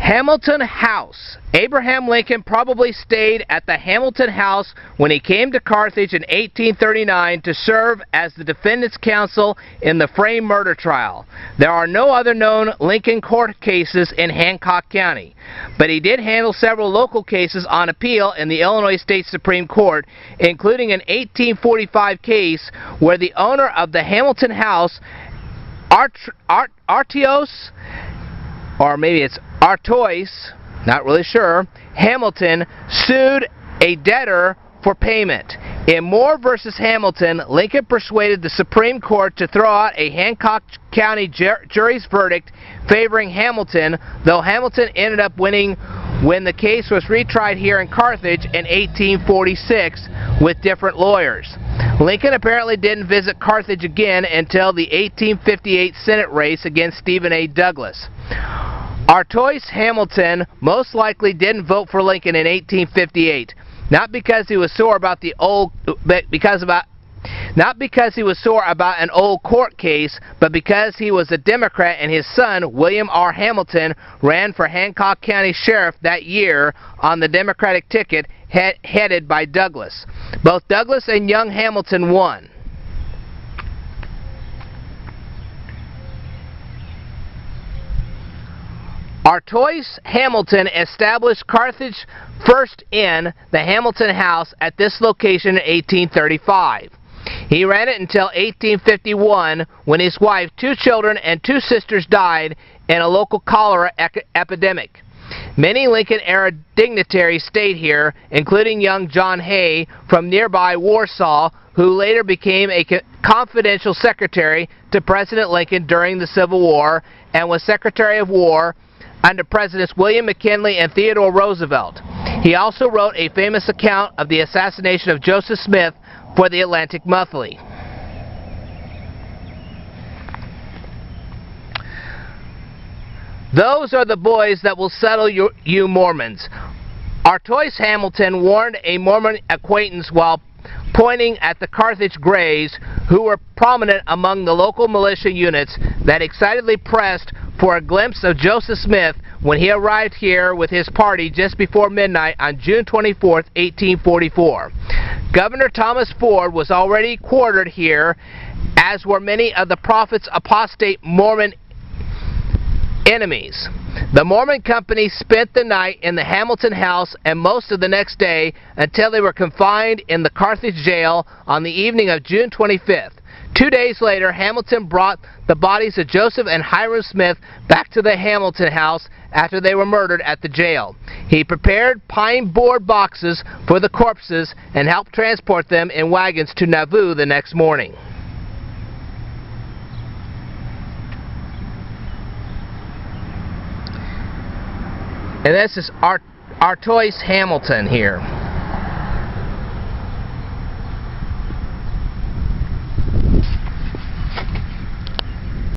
Hamilton House. Abraham Lincoln probably stayed at the Hamilton House when he came to Carthage in 1839 to serve as the defendant's counsel in the Frame murder trial. There are no other known Lincoln court cases in Hancock County, but he did handle several local cases on appeal in the Illinois State Supreme Court, including an 1845 case where the owner of the Hamilton House, Artios, or maybe it's Artois, not really sure, Hamilton, sued a debtor for payment. In Moore versus Hamilton, Lincoln persuaded the Supreme Court to throw out a Hancock County jury's verdict favoring Hamilton, though Hamilton ended up winning when the case was retried here in Carthage in 1846 with different lawyers. Lincoln apparently didn't visit Carthage again until the 1858 Senate race against Stephen A. Douglas. Artois Hamilton most likely didn't vote for Lincoln in 1858, not because he was sore about an old court case, but because he was a Democrat and his son, William R. Hamilton, ran for Hancock County Sheriff that year on the Democratic ticket headed by Douglas. Both Douglas and young Hamilton won. Artois Hamilton established Carthage first in the Hamilton House at this location in 1835. He ran it until 1851 when his wife, 2 children, and 2 sisters died in a local cholera epidemic. Many Lincoln-era dignitaries stayed here, including young John Hay from nearby Warsaw, who later became a confidential secretary to President Lincoln during the Civil War and was Secretary of War under Presidents William McKinley and Theodore Roosevelt. He also wrote a famous account of the assassination of Joseph Smith for the Atlantic Monthly. Those are the boys that will settle you Mormons. Artois Hamilton warned a Mormon acquaintance while pointing at the Carthage Greys, who were prominent among the local militia units, that excitedly pressed for a glimpse of Joseph Smith when he arrived here with his party just before midnight on June 24, 1844. Governor Thomas Ford was already quartered here, as were many of the prophet's apostate Mormon enemies. The Mormon company spent the night in the Hamilton House and most of the next day until they were confined in the Carthage jail on the evening of June 25th. 2 days later, Hamilton brought the bodies of Joseph and Hiram Smith back to the Hamilton House after they were murdered at the jail. He prepared pine board boxes for the corpses and helped transport them in wagons to Nauvoo the next morning. And this is Artois Hamilton here.